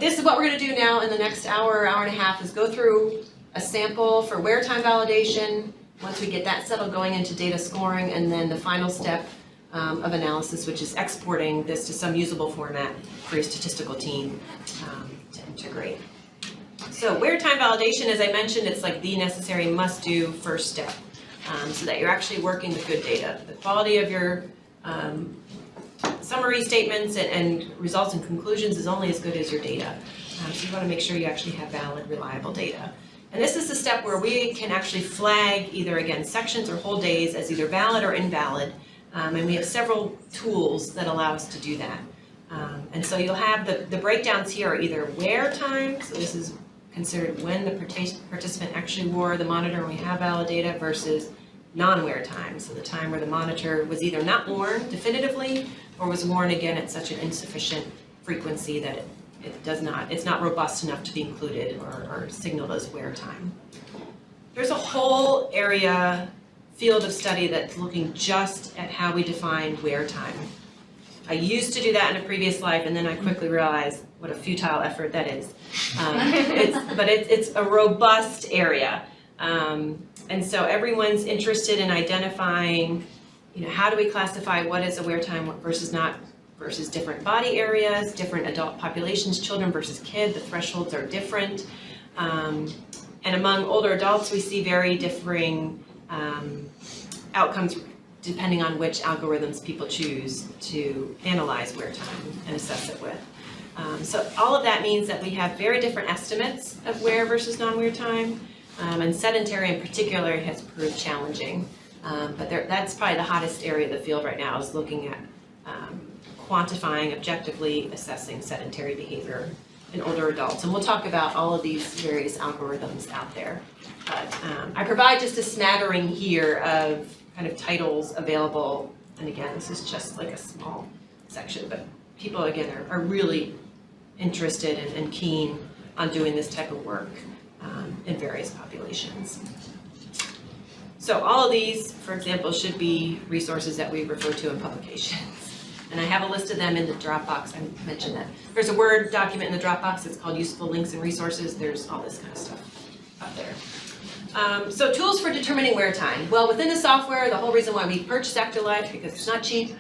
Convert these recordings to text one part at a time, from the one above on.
this is what we're going to do now in the next hour, hour and a half, is go through a sample for wear time validation. Once we get that settled, going into data scoring, and then the final step of analysis, which is exporting this to some usable format for your statistical team to integrate. So wear time validation, as I mentioned, it's like the necessary must-do first step, so that you're actually working with good data. The quality of your summary statements and results and conclusions is only as good as your data. So you want to make sure you actually have valid, reliable data. And this is the step where we can actually flag either, again, sections or whole days as either valid or invalid. And we have several tools that allow us to do that. And so you'll have the breakdowns here are either wear time, so this is considered when the participant actually wore the monitor and we have valid data, versus non-wear time, so the time where the monitor was either not worn definitively or was worn again at such an insufficient frequency that it's not robust enough to be included or signaled as wear time. There's a whole field of study that's looking just at how we define wear time. I used to do that in a previous life, and then I quickly realized what a futile effort that is. But it's a robust area. And so everyone's interested in identifying, how do we classify what is a wear time versus not, versus different body areas, different adult populations, children versus kids, the thresholds are different. And among older adults, we see very differing outcomes depending on which algorithms people choose to analyze wear time and assess it with. So all of that means that we have very different estimates of wear versus non-wear time, and sedentary in particular has proved challenging. But that's probably the hottest area of the field right now, is looking at quantifying, objectively assessing sedentary behavior in older adults. And we'll talk about all of these various algorithms out there. But I provide just a smattering here of kind of titles available. And again, this is just like a small section, but people, again, are really interested and keen on doing this type of work in various populations. So all of these, for example, should be resources that we refer to in publications. And I have a list of them in the Dropbox. I mentioned that. There's a Word document in the Dropbox. It's called Useful Links and Resources. There's all this kind of stuff up there. So tools for determining wear time. Well, within the software, the whole reason why we purchased ActiveLife, because it's not cheap,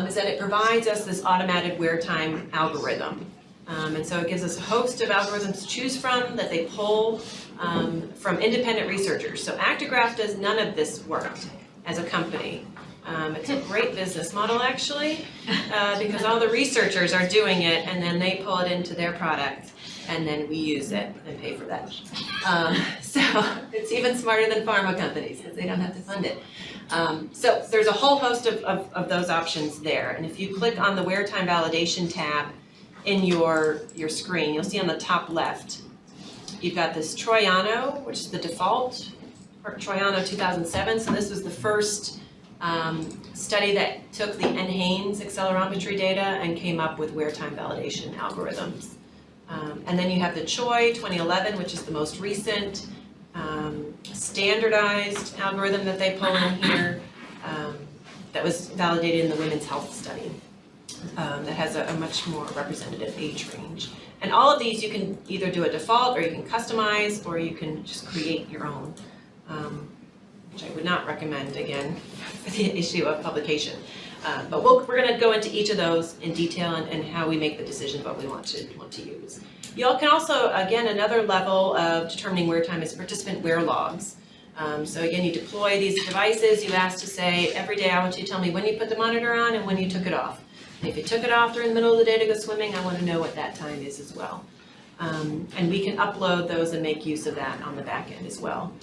is that it provides us this automated wear time algorithm. And so it gives us a host of algorithms to choose from that they pull from independent researchers. So Actigraph does none of this work as a company. It's a great business model, actually, because all the researchers are doing it, and then they pull it into their product, and then we use it and pay for that. So it's even smarter than pharma companies, because they don't have to fund it. So there's a whole host of those options there. And if you click on the Wear Time Validation tab in your screen, you'll see on the top left, you've got this Troiano, which is the default, Troiano 2007. So this was the first study that took the NHANES accelerometry data and came up with wear time validation algorithms. And then you have the Choi 2011, which is the most recent standardized algorithm that they pull in here that was validated in the Women's Health Study that has a much more representative age range. And all of these you can either do a default, or you can customize, or you can just create your own, which I would not recommend, again, for the issue of publication. But we're going to go into each of those in detail and how we make the decision what we want to use. You all can also, again, another level of determining wear time is participant wear logs. So again, you deploy these devices, you ask to say, every day I want you to tell me when you put the monitor on and when you took it off. And if you took it off during the middle of the day to go swimming, I want to know what that time is as well. And we can upload those and make use of that on the back end as well.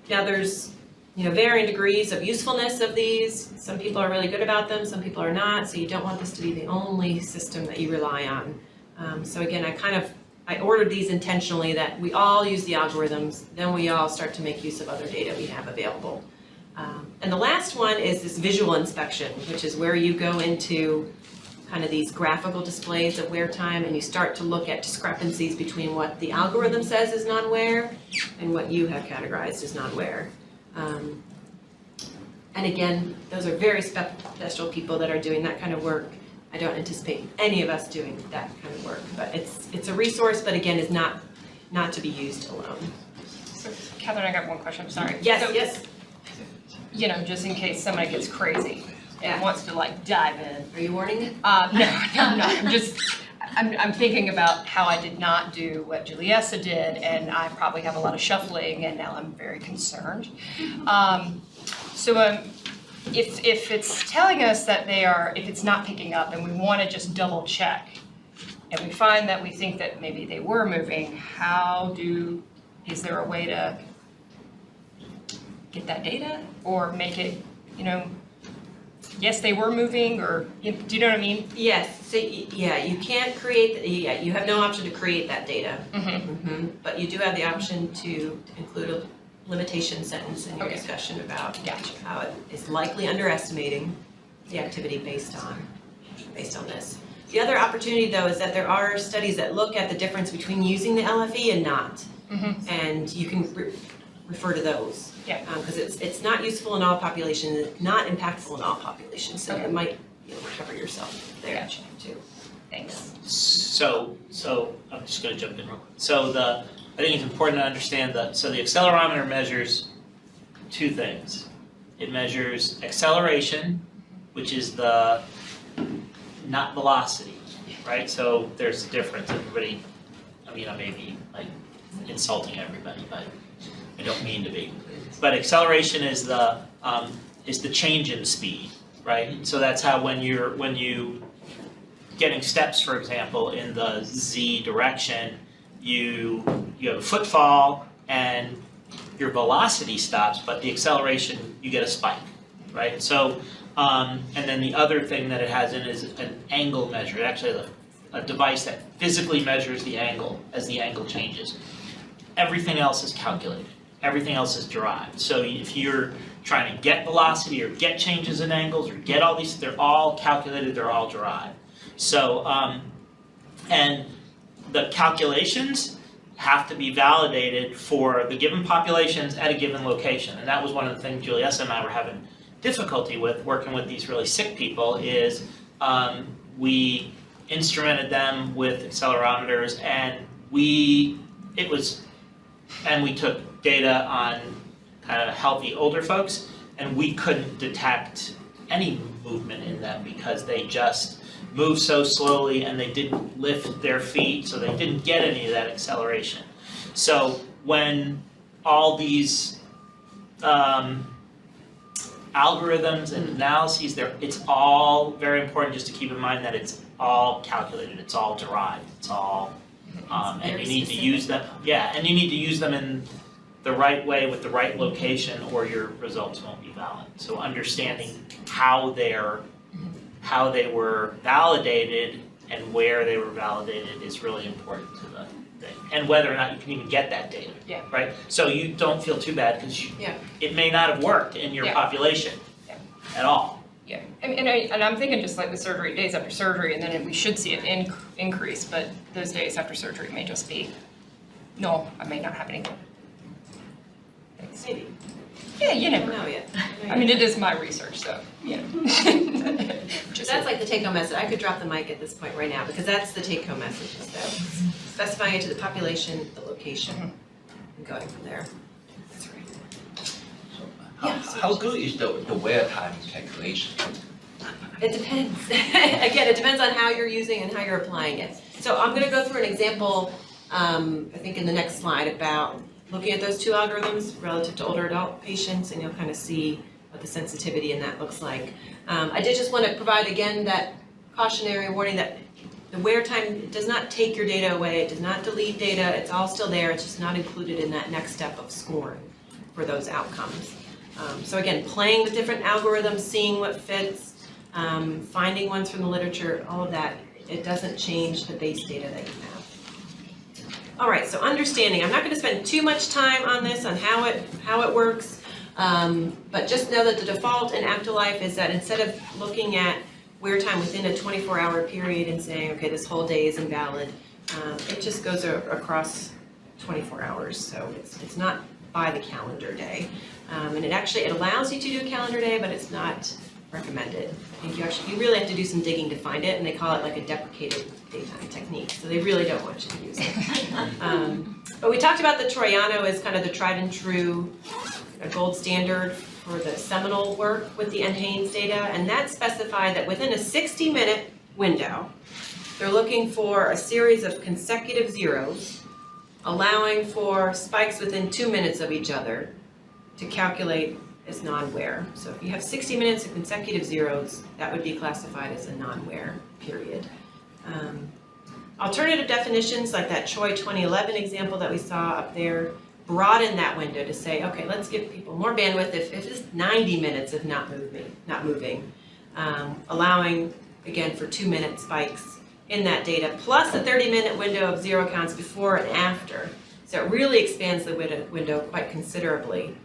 Now there's varying degrees of usefulness of these. Some people are really good about them, some people are not, so you don't want this to be the only system that you rely on. So again, I ordered these intentionally that we all use the algorithms, then we all start to make use of other data we have available. And the last one is this visual inspection, which is where you go into kind of these graphical displays of wear time, and you start to look at discrepancies between what the algorithm says is non-wear and what you have categorized as non-wear. And again, those are very special people that are doing that kind of work. I don't anticipate any of us doing that kind of work, but it's a resource, but again, is not to be used alone. So, Catherine, I got one question, I'm sorry. Yes, So, yes. You know, just in case somebody gets crazy Yeah. and wants to like dive in. Are you warning it? No, I'm not. I'm thinking about how I did not do what Juliessa did, and I probably have a lot of shuffling, and now I'm very concerned. If it's telling us that if it's not picking up, and we want to just double check, and we find that we think that maybe they were moving, is there a way to get that data, or make it, yes, they were moving, or, do you know what I mean? Yes, so yeah, you can't create, you have no option to create that data. But you do have the option to include a limitation sentence in your Okay. discussion about Gotcha. how it is likely underestimating the activity based on this. The other opportunity though is that there are studies that look at the difference between using the LFE and not. And you can refer to those. Yeah. Because it's not useful in all populations, it's not impactful in all populations, so Okay. you might cover yourself there Gotcha. too. Thanks. So I'm just going to jump in real quick. So I think it's important to understand the accelerometer measures two things. It measures acceleration, which is not velocity, right? So there's a difference. Everybody, I may be like insulting everybody, but I don't mean to be. But acceleration is the change in speed, right? So that's how when you getting steps, for example, in the z direction, you have a footfall and your velocity stops, but the acceleration, you get a spike, right? So, and then the other thing that it has in is an angle measure. It actually has a device that physically measures the angle as the angle changes. Everything else is calculated. Everything else is derived. So if you're trying to get velocity or get changes in angles or get all these, they're all calculated, they're all derived. So, and the calculations have to be validated for the given populations at a given location. And that was one of the things Juliessa and I were having difficulty with working with these really sick people is we instrumented them with accelerometers and we took data on kind of healthy older folks and we couldn't detect any movement in them because they just moved so slowly and they didn't lift their feet, so they didn't get any of that acceleration. So when all these algorithms and analyses, it's all very important just to keep in mind that it's all calculated, it's all derived, it's all, and you need to use them, and you need to use them in the right way with the right location or your results won't be valid. So understanding how they were validated and where they were validated is really important to the thing. And whether or not you can even get that data, right? So you don't feel too bad because it may not have worked in your population at all. Yeah, and I'm thinking just like with surgery, days after surgery, and then we should see an increase, but those days after surgery may just be, no, I may not have anything. Thanks. Maybe. Yeah, you I never don't know. know yet. I mean, it is my research, so, That's like the take-home message. I could drop the mic at this point right now because that's the take-home message. So specifying it to the population, the location, and going from there. That's right. How good is the wear time calculation? It depends. Again, it depends on how you're using and how you're applying it. So I'm going to go through an example, I think in the next slide, about looking at those two algorithms relative to older adult patients, and you'll kind of see what the sensitivity in that looks like. I did just want to provide again that cautionary warning that the wear time does not take your data away, it does not delete data, it's all still there, it's just not included in that next step of scoring for those outcomes. So again, playing with different algorithms, seeing what fits, finding ones from the literature, all of that, it doesn't change the base data that you have. All right, so understanding, I'm not going to spend too much time on this, on how it works, but just know that the default in Actolife is that instead of looking at wear time within a 24-hour period and saying, okay, this whole day is invalid, it just goes across 24 hours, so it's not by the calendar day. And it allows you to do a calendar day, but it's not recommended. I think you really have to do some digging to find it, and they call it like a deprecated daytime technique, so they really don't want you to use it. But we talked about the Troiano as kind of the tried and true gold standard for the seminal work with the NHANES data, and that specified that within a 60-minute window, they're looking for a series of consecutive zeros, allowing for spikes within 2 minutes of each other to calculate as non-wear. So if you have 60 minutes of consecutive zeros, that would be classified as a non-wear period. Alternative definitions, like that Choi 2011 example that we saw up there, broaden that window to say, okay, let's give people more bandwidth if it's 90 minutes of not moving, allowing, again, for 2-minute spikes in that data, plus a 30-minute window of zero counts before and after. So it really expands the window quite considerably.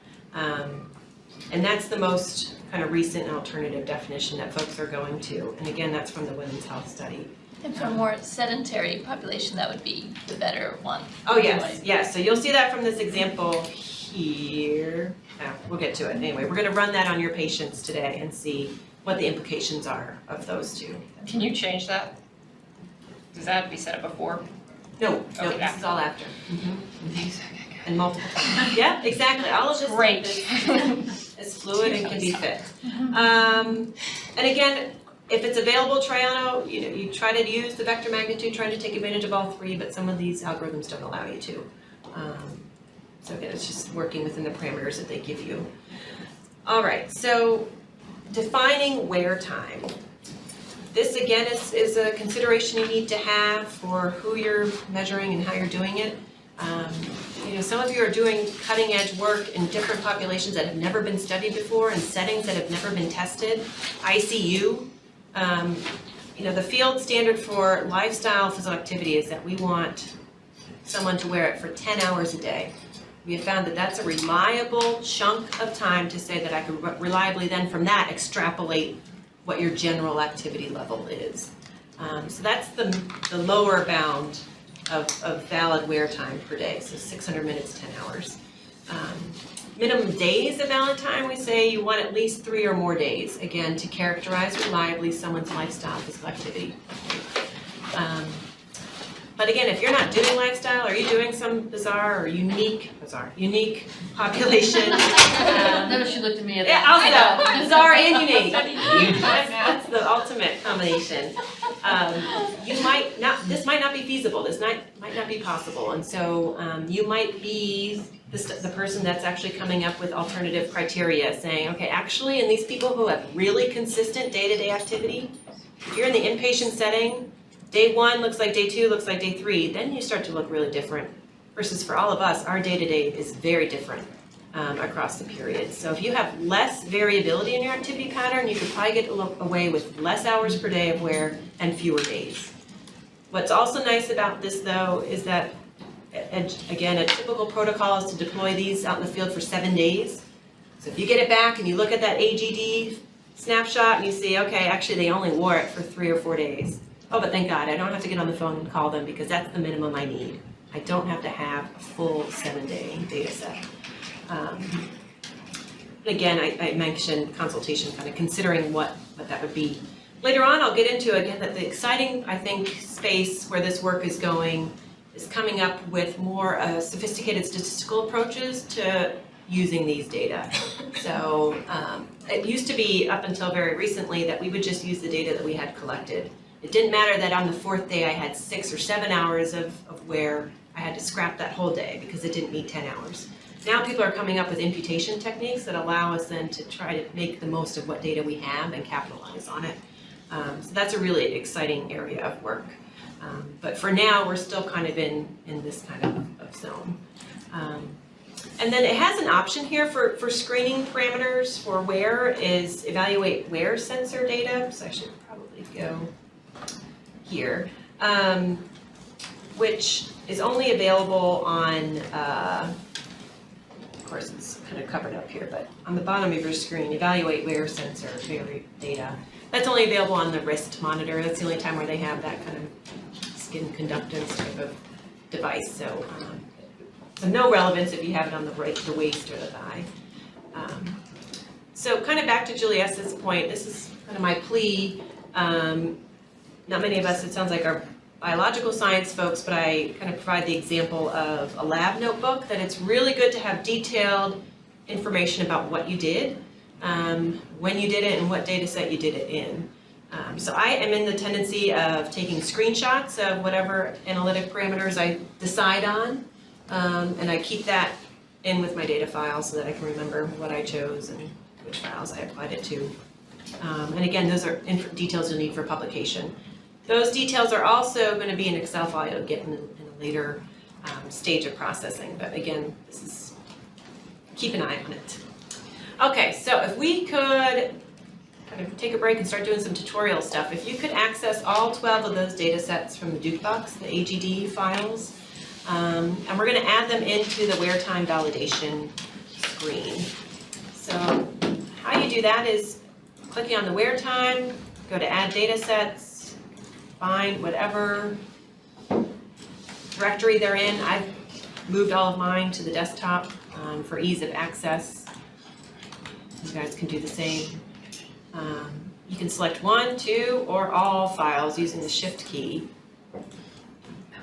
And that's the most kind of recent and alternative definition that folks are going to. And again, that's from the Women's Health Study. And for a more sedentary population, that would be the better one. Oh, yes, yes. So you'll see that from this example here. We'll get to it. Anyway, we're going to run that on your patients today and see what the implications are of those two. Can you change that? Does that have to be set up before? No, Okay, this is all after. Thanks. And multiple times. Yeah, exactly. All of this Great. stuff is fluid and can be fit. And again, if it's available, Troiano, you try to use the vector magnitude, trying to take advantage of all three, but some of these algorithms don't allow you to. So again, it's just working within the parameters that they give you. All right, so defining wear time. This again is a consideration you need to have for who you're measuring and how you're doing it. Some of you are doing cutting edge work in different populations that have never been studied before, in settings that have never been tested. ICU. The field standard for lifestyle physical activity is that we want someone to wear it for 10 hours a day. We have found that that's a reliable chunk of time to say that I can reliably then from that extrapolate what your general activity level is. So that's the lower bound of valid wear time per day, so 600 minutes, 10 hours. Minimum days of valid time, we say you want at least 3 or more days, again, to characterize reliably someone's lifestyle physical activity. But again, if you're not doing lifestyle, or you're doing some bizarre or unique population. Never she looked at me at Yeah, that. also, bizarre and unique. That's the ultimate combination. This might not be feasible, this might not be possible, and so you might be the person that's actually coming up with alternative criteria, saying, okay, actually, in these people who have really consistent day-to-day activity, if you're in the inpatient setting, day 1 looks like day 2, looks like day 3, then you start to look really different. Versus for all of us, our day-to-day is very different across the period. So if you have less variability in your activity pattern, you could probably get away with less hours per day of wear and fewer days. What's also nice about this, though, is that, again, a typical protocol is to deploy these out in the field for 7 days. So if you get it back and you look at that AGD snapshot and you see, okay, actually they only wore it for 3 or 4 days. Oh, but thank God, I don't have to get on the phone and call them because that's the minimum I need. I don't have to have a full 7-day data set. Again, I mentioned consultation, kind of considering what that would be. Later on, I'll get into, again, that the exciting, I think, space where this work is going is coming up with more sophisticated statistical approaches to using these data. So it used to be, up until very recently, that we would just use the data that we had collected. It didn't matter that on the 4th day I had 6 or 7 hours of wear. I had to scrap that whole day because it didn't meet 10 hours. Now people are coming up with imputation techniques that allow us then to try to make the most of what data we have and capitalize on it. So that's a really exciting area of work. But for now, we're still kind of in this kind of zone. And then it has an option here for screening parameters for wear is evaluate wear sensor data. So I should probably go here, which is only available on, of course it's kind of covered up here, but on the bottom of your screen, evaluate wear sensor data. That's only available on the wrist monitor. That's the only time where they have that kind of skin conductance type of device. So, so no relevance if you have it on the waist or the thigh. So kind of back to Juliet's point, this is kind of my plea. Not many of us, it sounds like, are biological science folks, but I kind of provide the example of a lab notebook, that it's really good to have detailed information about what you did, when you did it, and what data set you did it in. So I am in the tendency of taking screenshots of whatever analytic parameters I decide on, and I keep that in with my data file so that I can remember what I chose and which files I applied it to. And again, those are details you'll need for publication. Those details are also going to be an Excel file you'll get in a later stage of processing, but again, this is, keep an eye on it. Okay, so if we could kind of take a break and start doing some tutorial stuff. If you could access all 12 of those data sets from the DukeBox, the AGD files, and we're going to add them into the wear time validation screen. So how you do that is clicking on the wear time, go to add data sets, find whatever directory they're in. I've moved all of mine to the desktop for ease of access. You guys can do the same. You can select 1, 2, or all files using the Shift key.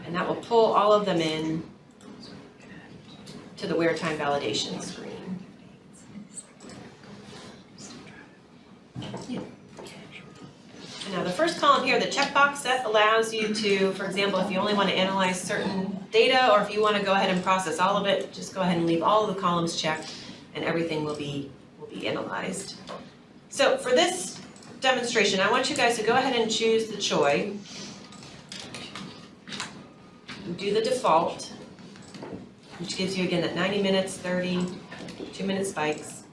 And that will pull all of them in to the wear time validation screen. And now the first column here, the checkbox set, allows you to, for example, if you only want to analyze certain data, or if you want to go ahead and process all of it, just go ahead and leave all of the columns checked and everything will be analyzed. So for this demonstration, I want you guys to go ahead and choose the CHOI. Do the default, which gives you again that 90 minutes, 30, 2-minute spikes.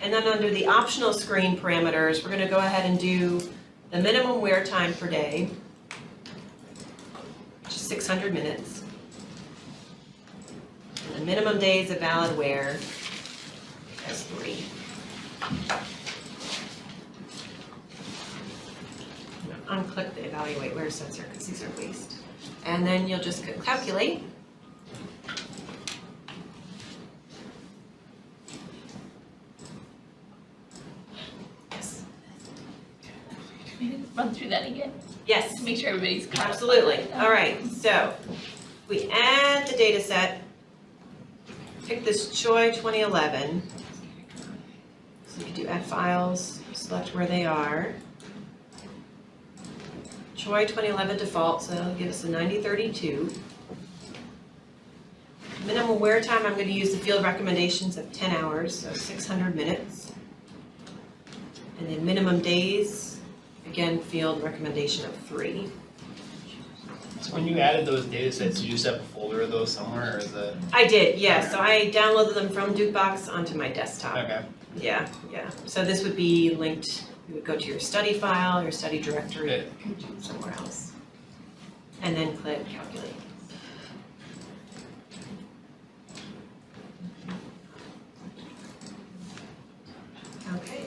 And then under the optional screen parameters, we're going to go ahead and do the minimum wear time per day, which is 600 minutes. And the minimum days of valid wear is 3. Unclick the evaluate wear sensor because these are waste. And then you'll just calculate. Yes. Maybe run through that again, Yes, to make sure everybody's caught up. absolutely. All right, so we add the data set. Pick this CHOI 2011. So you can do add files, select where they are. CHOI 2011 default, so that'll give us a 9032. Minimum wear time, I'm going to use the field recommendations of 10 hours, so 600 minutes. And then minimum days, again, field recommendation of 3. So when you added those data sets, did you just have a folder of those somewhere, or is it? I did, yeah, so I downloaded them from DukeBox onto my desktop. Okay. Yeah. So this would be linked, you would go to your study file, your study directory, somewhere else. And then click calculate. Okay.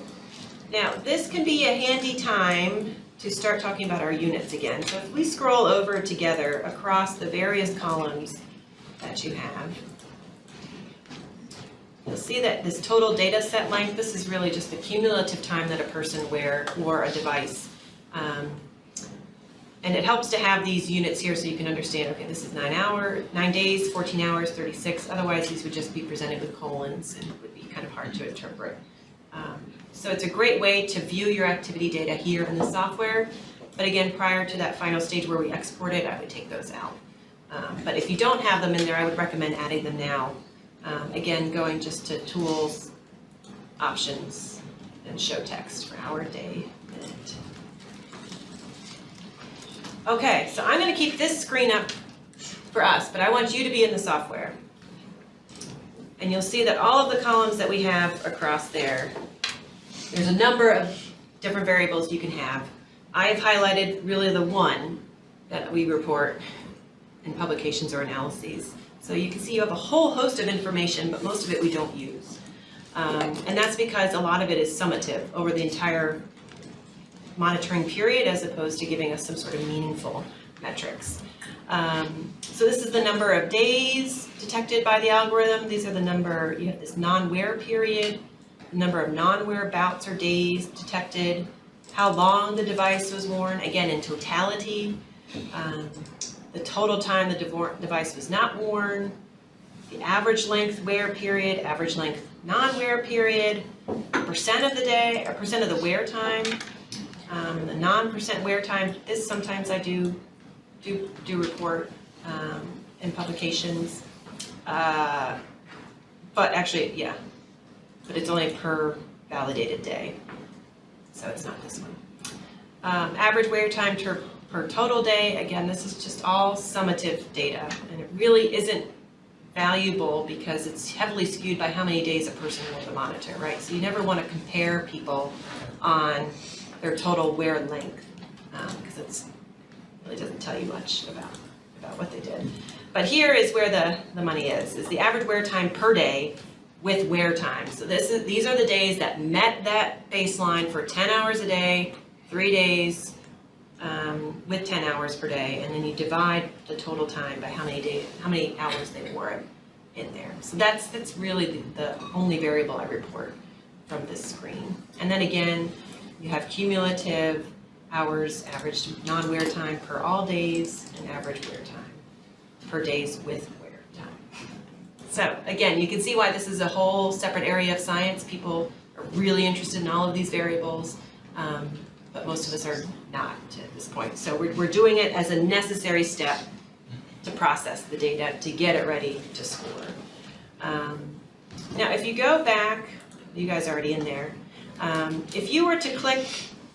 Now, this can be a handy time to start talking about our units again. So if we scroll over together across the various columns that you have, you'll see that this total data set length, this is really just the cumulative time that a person wore a device. And it helps to have these units here so you can understand, okay, this is 9 days, 14 hours, 36. Otherwise, these would just be presented with colons and would be kind of hard to interpret. So it's a great way to view your activity data here in the software. But again, prior to that final stage where we export it, I would take those out. But if you don't have them in there, I would recommend adding them now. Again, going just to tools, options, and show text for hour, day, minute. Okay, so I'm going to keep this screen up for us, but I want you to be in the software. And you'll see that all of the columns that we have across there, there's a number of different variables you can have. I have highlighted really the one that we report in publications or analyses. So you can see you have a whole host of information, but most of it we don't use. And that's because a lot of it is summative over the entire monitoring period as opposed to giving us some sort of meaningful metrics. So this is the number of days detected by the algorithm. These are the number, you have this non-wear period, number of non-wear bouts or days detected, how long the device was worn, again in totality, the total time the device was not worn, the average length wear period, average length non-wear period, percent of the day, or percent of the wear time, the non-percent wear time. This sometimes I do report in publications, but actually, yeah, but it's only per validated day, so it's not this one. Average wear time per total day, again, this is just all summative data, and it really isn't valuable because it's heavily skewed by how many days a person wore the monitor, right? So you never want to compare people on their total wear length, because it really doesn't tell you much about what they did. But here is where the money is the average wear time per day with wear time. So these are the days that met that baseline for 10 hours a day, 3 days, with 10 hours per day, and then you divide the total time by how many hours they wore it in there. So that's really the only variable I report from this screen. And then again, you have cumulative hours, average non-wear time per all days, and average wear time per days with wear time. So again, you can see why this is a whole separate area of science. People are really interested in all of these variables, but most of us are not at this point. So we're doing it as a necessary step to process the data, to get it ready to score. Now, if you go back, you guys are already in there. If you were to click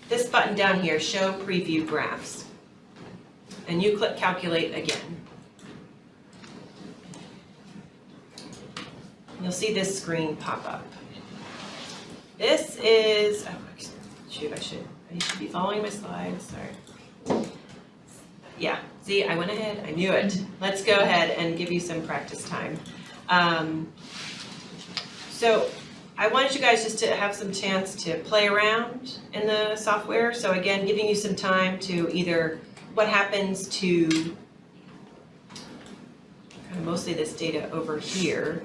this button down here, Show Preview Graphs, and you click Calculate again, you'll see this screen pop up. This is, shoot, I should be following my slides, sorry. Yeah, see, I went ahead, I knew it. Let's go ahead and give you some practice time. So I wanted you guys just to have some chance to play around in the software. So again, giving you some time to either what happens to kind of mostly this data over here,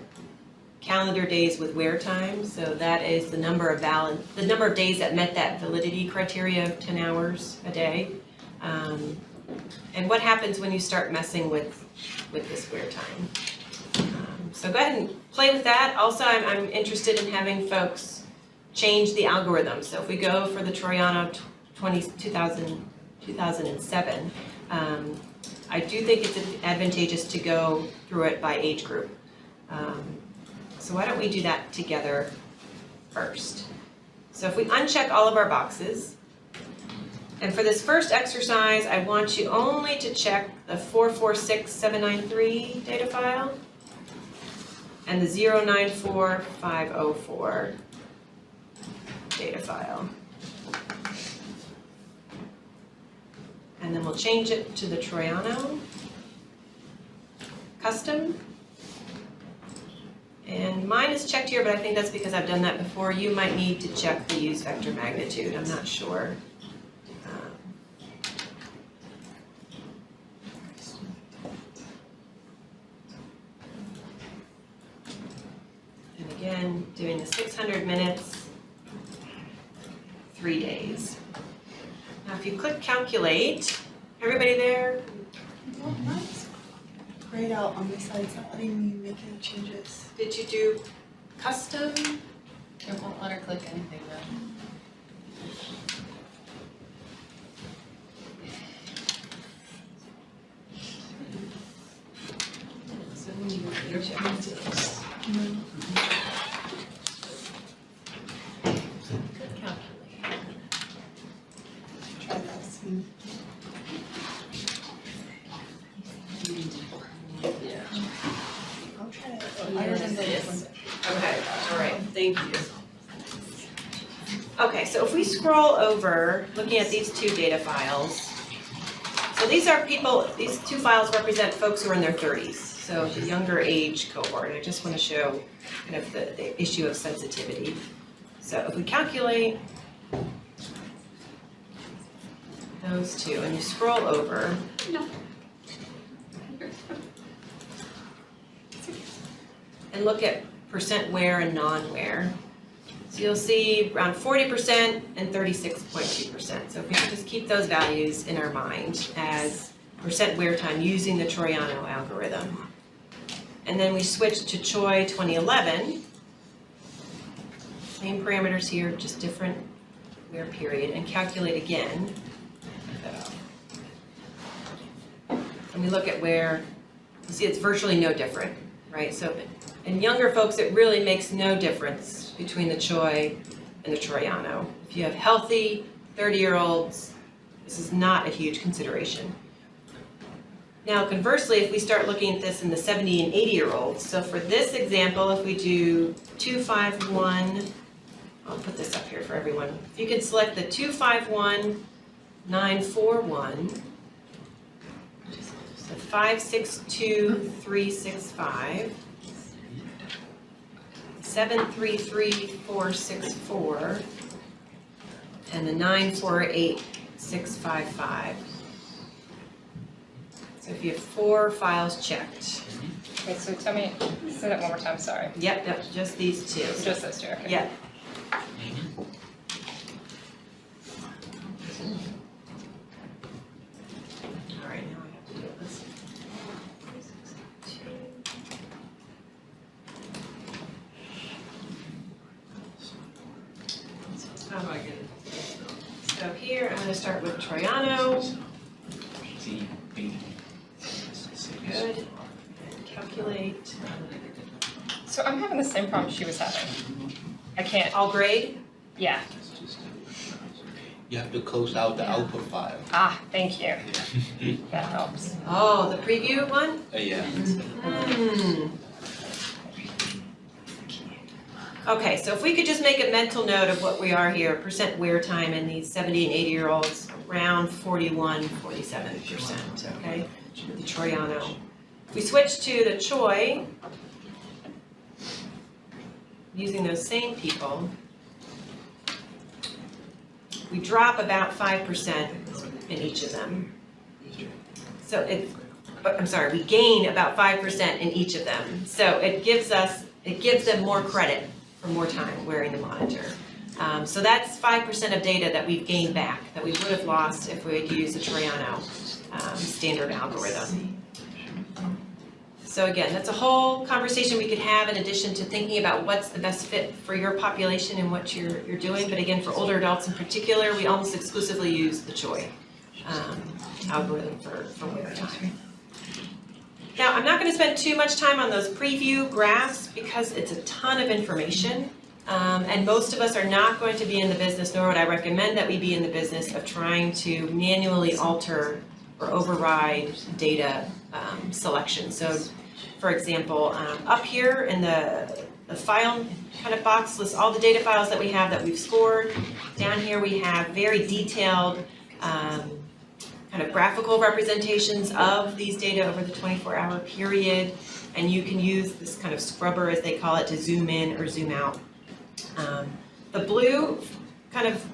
calendar days with wear time. So that is the number of days that met that validity criteria of 10 hours a day. And what happens when you start messing with this wear time. So go ahead and play with that. Also, I'm interested in having folks change the algorithm. So if we go for the Troiano 2007, I do think it's advantageous to go through it by age group. So why don't we do that together first? So if we uncheck all of our boxes, and for this first exercise, I want you only to check the 446793 data file and the 094504 data file. And then we'll change it to the Troiano custom. And mine is checked here, but I think that's because I've done that before. You might need to check the use vector magnitude, I'm not sure. And again, doing the 600 minutes, 3 days. Now if you click calculate, everybody there? Grayed out on my side, it's not letting me make any changes. Did you do custom? It won't let her click anything though. So when you check Try this. I'll try it. I remember this one. Okay, all right, thank you. Okay, so if we scroll over, looking at these two data files, so these are people, these two files represent folks who are in their 30s, so the younger age cohort. I just want to show kind of the issue of sensitivity. So if we calculate those two and you scroll over, and look at percent wear and non-wear. So you'll see around 40% and 36.2%. So if we can just keep those values in our mind as percent wear time using the Troiano algorithm. And then we switch to Choi 2011. Same parameters here, just different wear period, and calculate again. And we look at where, you see it's virtually no different, right? So in younger folks, it really makes no difference between the Choi and the Troiano. If you have healthy 30-year-olds, this is not a huge consideration. Now conversely, if we start looking at this in the 70 and 80-year-olds, so for this example, if we do 251, I'll put this up here for everyone. If you can select the 251941, the 562365, 733464, and the 948655. So if you have 4 files checked. Wait, so tell me, say that one more time, sorry. Yep, just these 2. Just those two, okay. Yep. All right, now I have to do this. How do I get it? So here, I'm going to start with Troiano. Good. And calculate. So I'm having the same problem she was having. I can't, All grade? yeah, You have to close out the output file. thank you. That helps. Oh, the preview one? Yeah. Okay, so if we could just make a mental note of what we are here, percent wear time in these 70 and 80-year-olds, around 41, 47%, okay? The Troiano. If we switch to the Choi, using those same people, we drop about 5% in each of them. So we gain about 5% in each of them. So it gives them more credit for more time wearing the monitor. So that's 5% of data that we've gained back, that we would have lost if we had used the Troiano standard algorithm. So again, that's a whole conversation we could have in addition to thinking about what's the best fit for your population and what you're doing. But again, for older adults in particular, we almost exclusively use the Choi algorithm for wear time. Now, I'm not going to spend too much time on those preview graphs because it's a ton of information. And most of us are not going to be in the business, nor would I recommend that we be in the business of trying to manually alter or override data selection. So, for example, up here in the file kind of box lists all the data files that we have that we've scored. Down here we have very detailed kind of graphical representations of these data over the 24-hour period. And you can use this kind of scrubber, as they call it, to zoom in or zoom out. The blue kind of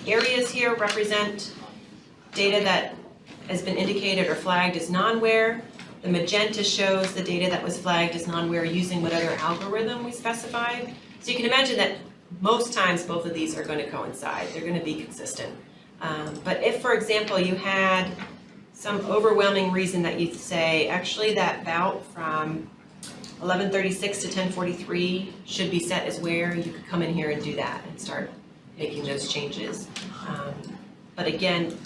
areas here represent data that has been indicated or flagged as non-wear. The magenta shows the data that was flagged as non-wear using whatever algorithm we specified. So you can imagine that most times both of these are going to coincide. They're going to be consistent. But if, for example, you had some overwhelming reason that you'd say, actually that bout from 11:36 to 10:43 should be set as wear, you could come in here and do that and start making those changes. But again,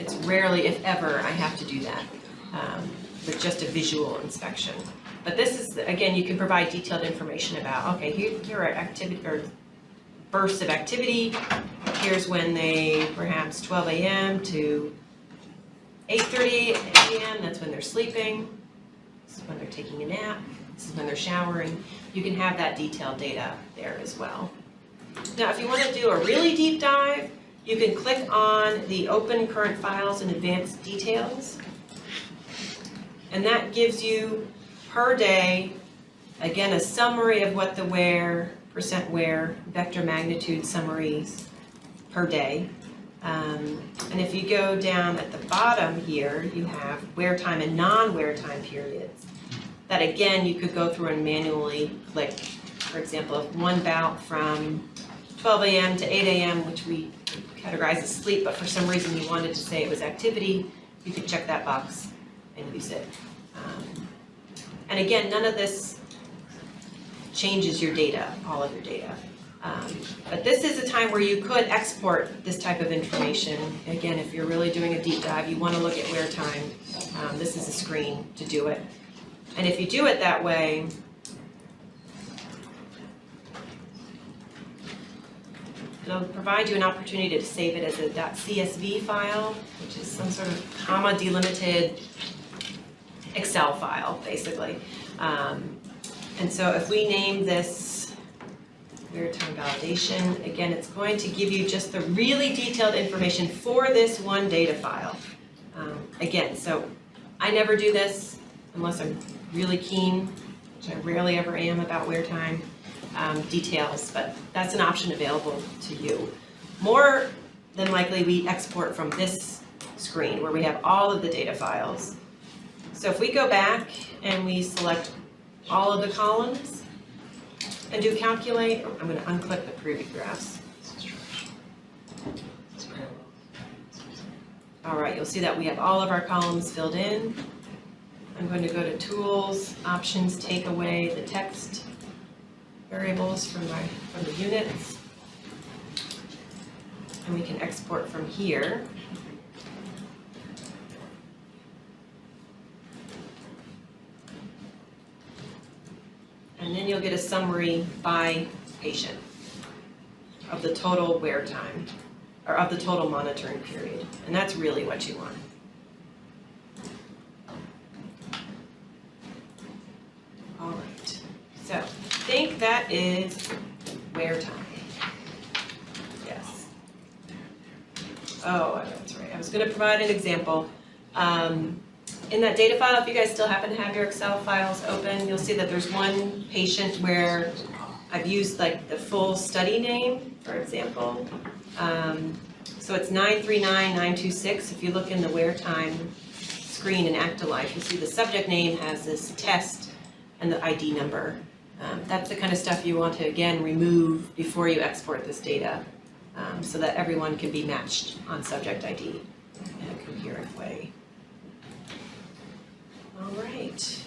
it's rarely, if ever, I have to do that with just a visual inspection. But this is, again, you can provide detailed information about, okay, here are activity or bursts of activity. Here's when they, perhaps 12 a.m. to 8:30 a.m., that's when they're sleeping. This is when they're taking a nap. This is when they're showering. You can have that detailed data there as well. Now, if you want to do a really deep dive, you can click on the Open Current Files and Advanced Details. And that gives you, per day, again, a summary of what the wear, percent wear, vector magnitude summaries per day. And if you go down at the bottom here, you have wear time and non-wear time periods. That again, you could go through and manually click for example, if one bout from 12 a.m. to 8 a.m., which we categorize as sleep, but for some reason you wanted to say it was activity, you could check that box and use it. And again, none of this changes your data, all of your data. But this is a time where you could export this type of information. Again, if you're really doing a deep dive, you want to look at wear time. This is a screen to do it. And if you do it that way, it'll provide you an opportunity to save it as a .csv file, which is some sort of comma delimited Excel file, basically. And so if we name this wear time validation, again, it's going to give you just the really detailed information for this one data file. Again, so I never do this unless I'm really keen, which I rarely ever am about wear time details, but that's an option available to you. More than likely, we export from this screen where we have all of the data files. So if we go back and we select all of the columns and do calculate, I'm going to unclick the preview graphs. All right, you'll see that we have all of our columns filled in. I'm going to go to Tools, Options, take away the text variables from the units. And we can export from here. And then you'll get a summary by patient of the total wear time, or of the total monitoring period. And that's really what you want. All right, so I think that is wear time. Yes. Oh, that's right, I was gonna provide an example. In that data file, if you guys still happen to have your Excel files open, you'll see that there's one patient where I've used like the full study name, for example. So it's 939926. If you look in the wear time screen in ActiLife, you'll see the subject name has this test and the ID number. That's the kind of stuff you want to, again, remove before you export this data so that everyone can be matched on subject ID in a coherent way. All right.